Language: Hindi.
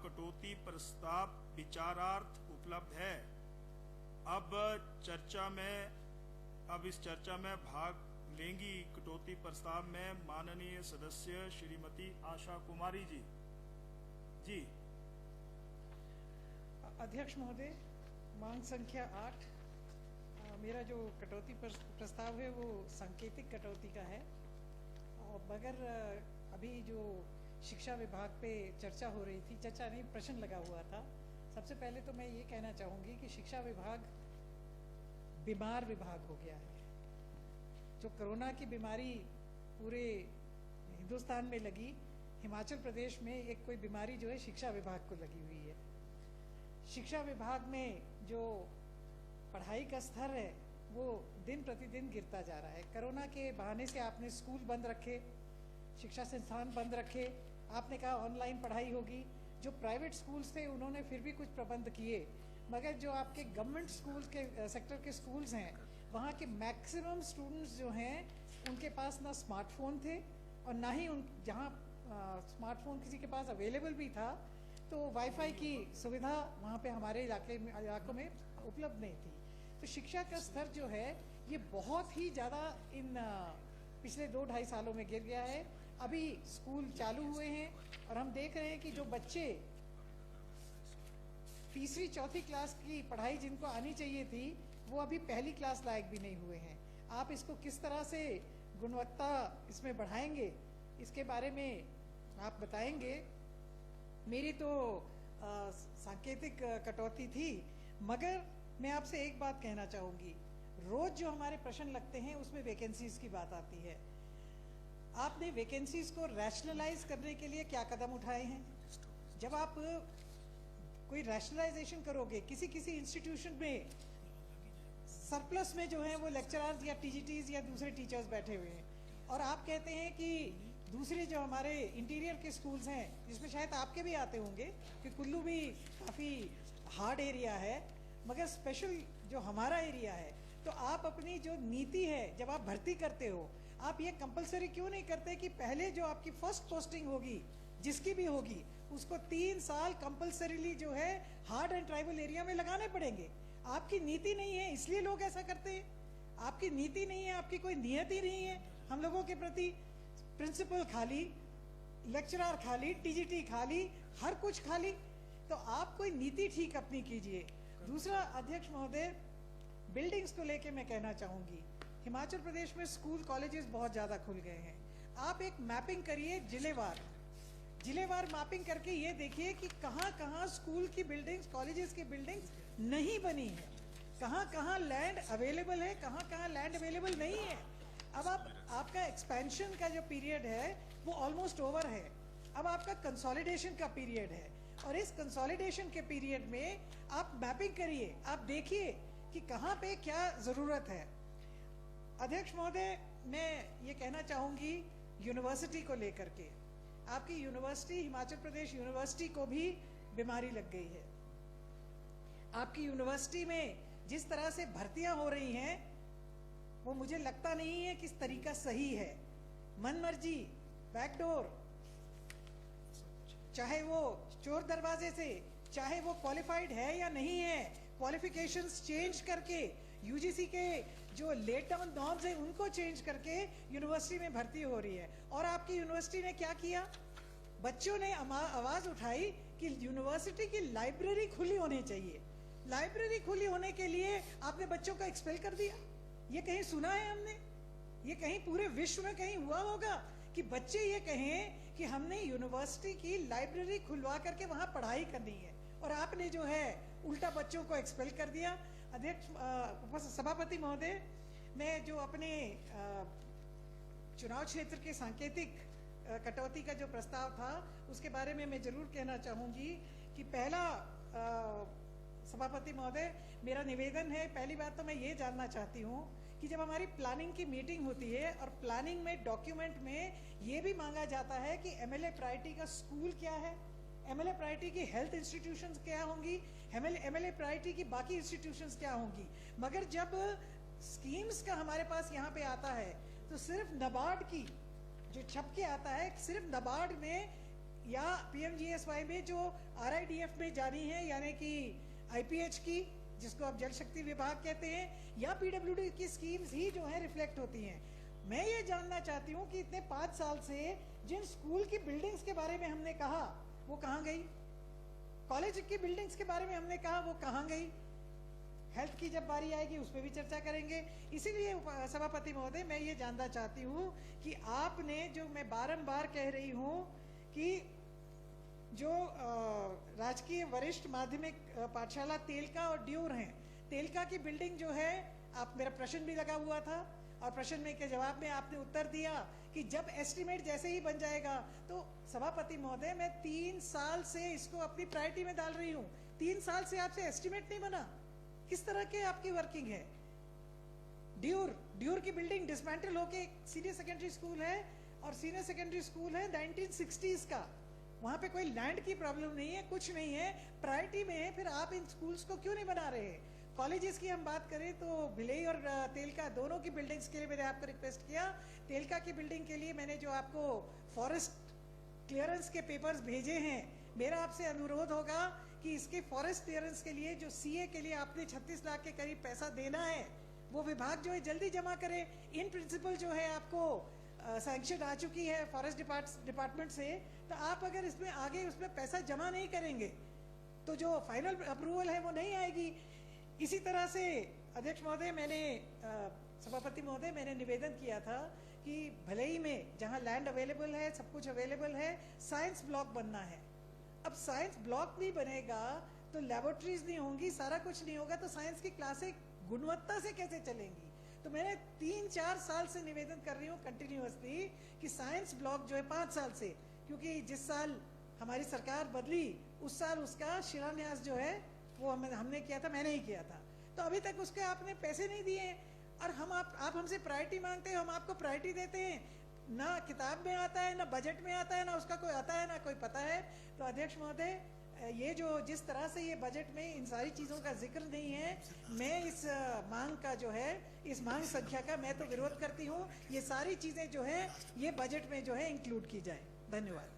कटौती प्रस्ताव विचारार्थ उपलब्ध है। अब इस चर्चा में भाग लेंगी कटौती प्रस्ताव में माननीय सदस्य श्रीमती आशा कुमारी जी। अध्यक्ष महोदय, मांग संख्या 8, मेरा जो कटौती प्रस्ताव है वो सांकेतिक कटौती का है। मगर अभी जो शिक्षा विभाग पे चर्चा हो रही थी, चर्चा नहीं, प्रश्न लगा हुआ था। सबसे पहले तो मैं ये कहना चाहूँगी कि शिक्षा विभाग बीमार विभाग हो गया है। जो कोरोना की बीमारी पूरे हिंदुस्तान में लगी, हिमाचल प्रदेश में एक कोई बीमारी जो है शिक्षा विभाग को लगी हुई है। शिक्षा विभाग में जो पढ़ाई का स्तर है वो दिन प्रतिदिन गिरता जा रहा है। कोरोना के बहाने से आपने स्कूल बंद रखे, शिक्षा संस्थान बंद रखे, आपने कहा ऑनलाइन पढ़ाई होगी। जो प्राइवेट स्कूल्स थे उन्होंने फिर भी कुछ प्रबंध किए, मगर जो आपके गवर्नमेंट स्कूल के सेक्टर के स्कूल्स हैं, वहाँ के मैक्सिमम स्टूडेंट्स जो हैं उनके पास ना स्मार्टफोन थे और ना ही जहाँ स्मार्टफोन किसी के पास अवेलेबल भी था तो वाईफाई की सुविधा वहाँ पे हमारे इलाकों में उपलब्ध नहीं थी। तो शिक्षा का स्तर जो है ये बहुत ही ज़्यादा इन पिछले 2-2.5 सालों में गिर गया है। अभी स्कूल चालू हुए हैं और हम देख रहे हैं कि जो बच्चे तीसरी चौथी क्लास की पढ़ाई जिनको आनी चाहिए थी वो अभी पहली क्लास लायक भी नहीं हुए हैं। आप इसको किस तरह से गुणवत्ता इसमें बढ़ाएंगे, इसके बारे में आप बताएंगे। मेरी तो सांकेतिक कटौती थी, मगर मैं आपसे एक बात कहना चाहूंगी। रोज जो हमारे प्रश्न लगते हैं उसमें वैकेंसीज की बात आती है। आपने वैकेंसीज को रैशनलाइज करने के लिए क्या कदम उठाए हैं? जब आप कोई रैशनलाइजेशन करोगे, किसी इंस्टीट्यूशन में सरप्लस में जो है वो लेक्चरर्स या टीजीटीज या दूसरे टीचर्स बैठे हुए हैं और आप कहते हैं कि दूसरे जो हमारे इंटीरियर के स्कूल्स हैं, जिसमें शायद आपके भी आते होंगे कि कुल्लू भी काफ़ी हार्ड एरिया है, मगर स्पेशल जो हमारा एरिया है, तो आप अपनी जो नीति है जब आप भर्ती करते हो, आप ये कंपलसरी क्यों नहीं करते कि पहले जो आपकी फर्स्ट पोस्टिंग होगी जिसकी भी होगी उसको 3 साल कंपलसरीली जो है हार्ड एंड ट्राइबल एरिया में लगाने पड़ेंगे। आपकी नीति नहीं है इसलिए लोग ऐसा करते हैं। आपकी नीति नहीं है, आपकी कोई नियत ही नहीं है हम लोगों के प्रति। प्रिंसिपल खाली, लेक्चरर खाली, टीजीटी खाली, हर कुछ खाली। तो आप कोई नीति ठीक अपनी कीजिए। दूसरा अध्यक्ष महोदय, बिल्डिंग्स को लेके मैं कहना चाहूंगी, हिमाचल प्रदेश में स्कूल कॉलेजेस बहुत ज्यादा खुल गए हैं। आप एक मैपिंग करिए जिलेवार मैपिंग करके ये देखिए कि कहाँ कहाँ स्कूल की बिल्डिंग्स, कॉलेजेस की बिल्डिंग्स नहीं बनी है, कहाँ कहाँ लैंड अवेलेबल है, कहाँ कहाँ लैंड अवेलेबल नहीं है। अब आपका एक्सपेंशन का जो पीरियड है वो ऑलमोस्ट ओवर है। अब आपका कंसोलिडेशन का पीरियड है और इस कंसोलिडेशन के पीरियड में आप मैपिंग करिए, आप देखिए कि कहाँ पे क्या जरूरत है। अध्यक्ष महोदय, मैं ये कहना चाहूंगी यूनिवर्सिटी को लेकर के, आपकी यूनिवर्सिटी, हिमाचल प्रदेश यूनिवर्सिटी को भी बीमारी लग गई है। आपकी यूनिवर्सिटी में जिस तरह से भर्तियां हो रही हैं वो मुझे लगता नहीं है कि इस तरीका सही है। मनमर्जी, बैकडोर, चाहे वो चोर दरवाजे से, चाहे वो क्वालिफाइड है या नहीं है, क्वालिफिकेशंस चेंज करके, यूजीसी के जो लेट डाउन नॉर्म्स है उनको चेंज करके यूनिवर्सिटी में भर्ती हो रही है। और आपकी यूनिवर्सिटी ने क्या किया? बच्चों ने आवाज उठाई कि यूनिवर्सिटी की लाइब्रेरी खुली होनी चाहिए। लाइब्रेरी खुली होने के लिए आपने बच्चों को एक्सपेल कर दिया। ये कहीं सुना है हमने? ये कहीं पूरे विश्व में कहीं हुआ होगा कि बच्चे ये कहें कि हमने यूनिवर्सिटी की लाइब्रेरी खुलवा करके वहां पढ़ाई करनी है, और आपने जो है उल्टा बच्चों को एक्सपेल कर दिया। अध्यक्ष सभापति महोदय, मैं जो अपने चुनाव क्षेत्र के सांकेतिक कटौती का जो प्रस्ताव था उसके बारे में मैं जरूर कहना चाहूंगी कि पहला सभापति महोदय, मेरा निवेदन है, पहली बात तो मैं ये जानना चाहती हूँ कि जब हमारी प्लानिंग की मीटिंग होती है और प्लानिंग में डॉक्यूमेंट में ये भी मांगा जाता है कि एमएलए प्रायोरिटी का स्कूल क्या है, एमएलए प्रायोरिटी की हेल्थ इंस्टीट्यूशंस क्या होंगी, एमएलए प्रायोरिटी की बाकी इंस्टीट्यूशंस क्या होंगी, मगर जब स्कीम्स का हमारे पास यहाँ पे आता है तो सिर्फ नाबार्ड की जो छप के आता है, सिर्फ नाबार्ड में या पीएमजीएसवाई में जो आरआईडीएफ में जानी है, यानी कि आईपीएच की, जिसको आप जल शक्ति विभाग कहते हैं, या पीडब्ल्यूडी की स्कीम्स ही जो है रिफ्लेक्ट होती हैं। मैं ये जानना चाहती हूँ कि इतने 5 साल से जिन स्कूल की बिल्डिंग्स के बारे में हमने कहा वो कहाँ गई, कॉलेज की बिल्डिंग्स के बारे में हमने कहा वो कहाँ गई, हेल्थ की जब बारी आएगी उस पर भी चर्चा करेंगे। इसीलिए सभापति महोदय मैं ये जानना चाहती हूँ कि आपने, जो मैं बारंबार कह रही हूँ कि जो राजकीय वरिष्ठ माध्यमिक पाठशाला तेलका और ड्यूर हैं, तेलका की बिल्डिंग जो है, आप, मेरा प्रश्न भी लगा हुआ था और प्रश्न में के जवाब में आपने उत्तर दिया कि जब एस्टिमेट जैसे ही बन जाएगा, तो सभापति महोदय मैं 3 साल से इसको अपनी प्रायोरिटी में डाल रही हूँ, 3 साल से आपसे एस्टिमेट नहीं बना। किस तरह के आपकी वर्किंग है? ड्यूर की बिल्डिंग डिसमेंटल होके सीनियर सेकेंडरी स्कूल है, और सीनियर सेकेंडरी स्कूल है 1960s का, वहां पे कोई लैंड की प्रॉब्लम नहीं है, कुछ नहीं है, प्रायोरिटी में है, फिर आप इन स्कूल्स को क्यों नहीं बना रहे? कॉलेजेस की हम बात करें तो भिलई और तेलका दोनों की बिल्डिंग्स के लिए मैंने आपको रिक्वेस्ट किया। तेलका की बिल्डिंग के लिए मैंने जो आपको फॉरेस्ट क्लियरेंस के पेपर्स भेजे हैं, मेरा आपसे अनुरोध होगा कि इसके फॉरेस्ट क्लियरेंस के लिए जो सीए के लिए आपने 36 लाख के करीब पैसा देना है, वो विभाग जो है जल्दी जमा करे। इन प्रिंसिपल जो है आपको सैंक्शन आ चुकी है फॉरेस्ट डिपार्टमेंट से, तो आप अगर इसमें आगे उसमें पैसा जमा नहीं करेंगे तो जो फाइनल अप्रूवल है वो नहीं आएगी। इसी तरह से अध्यक्ष महोदय, मैंने सभापति महोदय, मैंने निवेदन किया था कि भलई में जहां लैंड अवेलेबल है, सब कुछ अवेलेबल है, साइंस ब्लॉक बनना है। अब साइंस ब्लॉक नहीं बनेगा तो लेबोरेटरीज नहीं होंगी, सारा कुछ नहीं होगा, तो साइंस की क्लासें गुणवत्ता से कैसे चलेंगी? तो मैंने 3-4 साल से निवेदन कर रही हूँ कंटिन्यूअसली कि साइंस ब्लॉक जो है 5 साल से, क्योंकि जिस साल हमारी सरकार बदली उस साल उसका शिलान्यास जो है वो हमने किया था, मैंने ही किया था, तो अभी तक उसके आपने पैसे नहीं दिए, और आप हमसे प्रायोरिटी मांगते हैं, हम आपको प्रायोरिटी देते हैं, ना किताब में आता है, ना बजट में आता है, ना उसका कोई आता है, ना कोई पता है। तो अध्यक्ष महोदय, ये जो जिस तरह से ये बजट में इन सारी चीज़ों का जिक्र नहीं है, मैं इस मांग का जो है, इस मांग संख्या का मैं तो विरोध करती हूँ। ये सारी चीज़ें जो है ये बजट में जो है इंक्लूड की जाए। धन्यवाद।